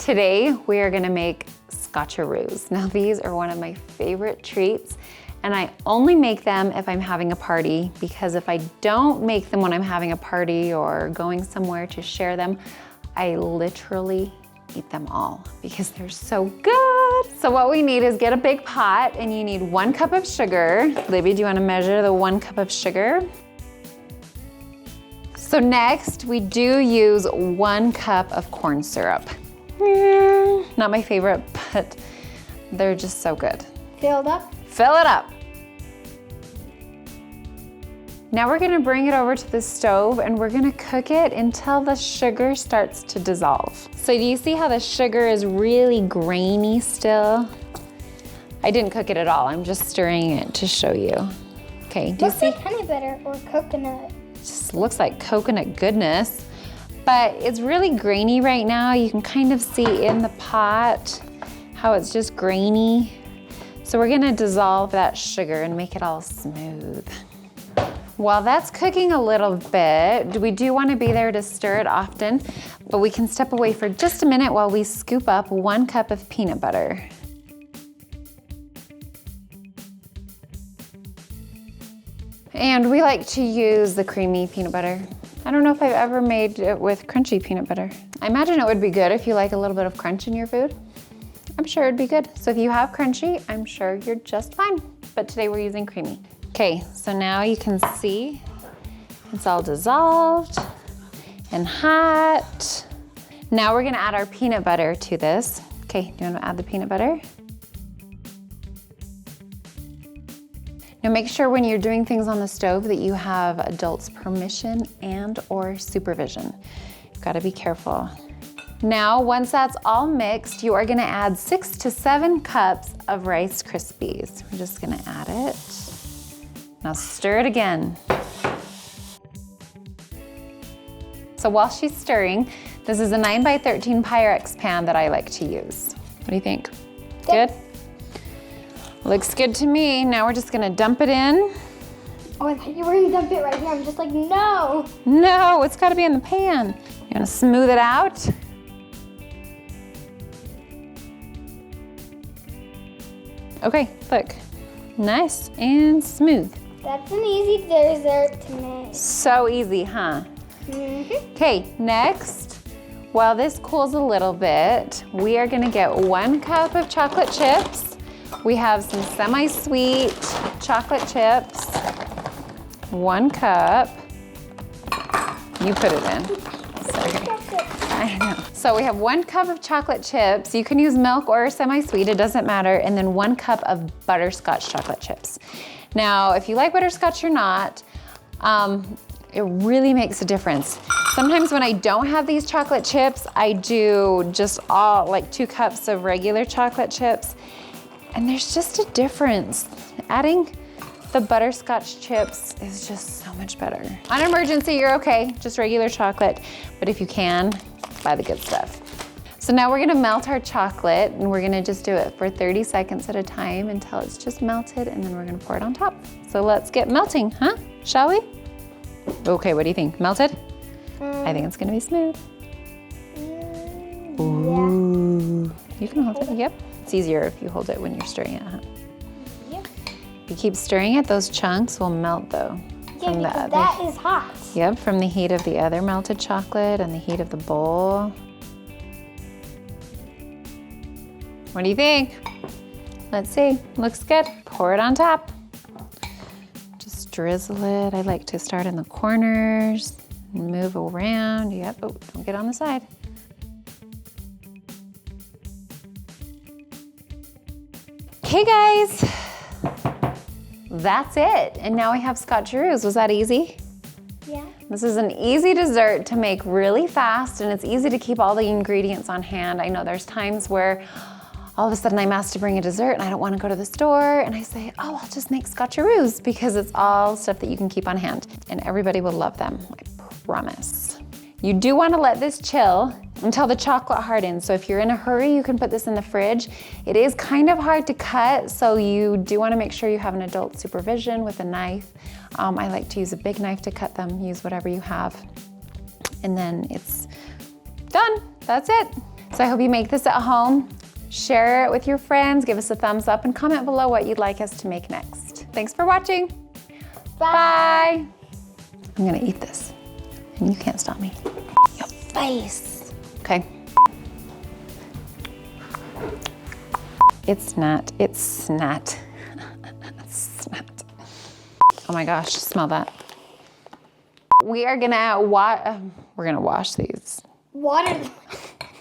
Today, we are gonna make Scotcharoos. Now these are one of my favorite treats, and I only make them if I'm having a party, because if I don't make them when I'm having a party or going somewhere to share them, I literally eat them all because they're so good. So what we need is get a big pot, and you need 1 cup of sugar. Libby, do you wanna measure the 1 cup of sugar? So next, we do use 1 cup of corn syrup. Not my favorite, but they're just so good. Filled up? Fill it up. Now we're gonna bring it over to the stove, and we're gonna cook it until the sugar starts to dissolve. So do you see how the sugar is really grainy still? I didn't cook it at all. I'm just stirring it to show you. Okay, do you see? Looks like honey butter or coconut. Just looks like coconut goodness, but it's really grainy right now. You can kind of see in the pot how it's just grainy. So we're gonna dissolve that sugar and make it all smooth. While that's cooking a little bit, we do want to be there to stir it often, but we can step away for just a minute while we scoop up 1 cup of peanut butter. And we like to use the creamy peanut butter. I don't know if I've ever made it with crunchy peanut butter. I imagine it would be good if you like a little bit of crunch in your food. I'm sure it'd be good. So if you have crunchy, I'm sure you're just fine. But today we're using creamy. Okay, so now you can see it's all dissolved and hot. Now we're gonna add our peanut butter to this. Okay, do you wanna add the peanut butter? Now make sure when you're doing things on the stove that you have adults' permission and or supervision. You've gotta be careful. Now, once that's all mixed, you are gonna add 6 to 7 cups of Rice Krispies. We're just gonna add it. Now stir it again. So while she's stirring, this is a 9 by 13 pyrex pan that I like to use. What do you think? Good? Looks good to me. Now we're just gonna dump it in. Oh, I thought you were gonna dump it right here. I'm just like, no. No, it's gotta be in the pan. You're gonna smooth it out. Okay, look, nice and smooth. That's an easy dessert to make. So easy, huh? Mm-hmm. Okay, next, while this cools a little bit, we are gonna get 1 cup of chocolate chips. We have some semi-sweet chocolate chips. 1 cup. You put it in. Sorry. I know. So we have 1 cup of chocolate chips. You can use milk or semi-sweet, it doesn't matter. And then 1 cup of butterscotch chocolate chips. Now, if you like butterscotch or not, it really makes a difference. Sometimes when I don't have these chocolate chips, I do just like 2 cups of regular chocolate chips. And there's just a difference. Adding the butterscotch chips is just so much better. On emergency, you're okay, just regular chocolate. But if you can, buy the good stuff. So now we're gonna melt our chocolate, and we're gonna just do it for 30 seconds at a time until it's just melted, and then we're gonna pour it on top. So let's get melting, huh? Shall we? Okay, what do you think? Melted? I think it's gonna be smooth. Ooh. You can hold it, yep. It's easier if you hold it when you're stirring it, huh? Yep. If you keep stirring it, those chunks will melt though. Yeah, because that is hot. Yep, from the heat of the other melted chocolate and the heat of the bowl. What do you think? Let's see, looks good. Pour it on top. Just drizzle it. I like to start in the corners and move around. Yep, oh, don't get on the side. Okay guys, that's it. And now we have Scotcharoos. Was that easy? Yeah. This is an easy dessert to make really fast, and it's easy to keep all the ingredients on hand. I know there's times where all of a sudden I'm asked to bring a dessert and I don't want to go to the store, and I say, oh, I'll just make Scotcharoos, because it's all stuff that you can keep on hand, and everybody will love them, I promise. You do want to let this chill until the chocolate hardens. So if you're in a hurry, you can put this in the fridge. It is kind of hard to cut, so you do want to make sure you have an adult supervision with a knife. I like to use a big knife to cut them. Use whatever you have. And then it's done. That's it. So I hope you make this at home. Share it with your friends, give us a thumbs up, and comment below what you'd like us to make next. Thanks for watching. Bye. I'm gonna eat this, and you can't stop me. Your face. Okay. It's not, it's snot. Snot. Oh my gosh, smell that. We're gonna wash these. Water.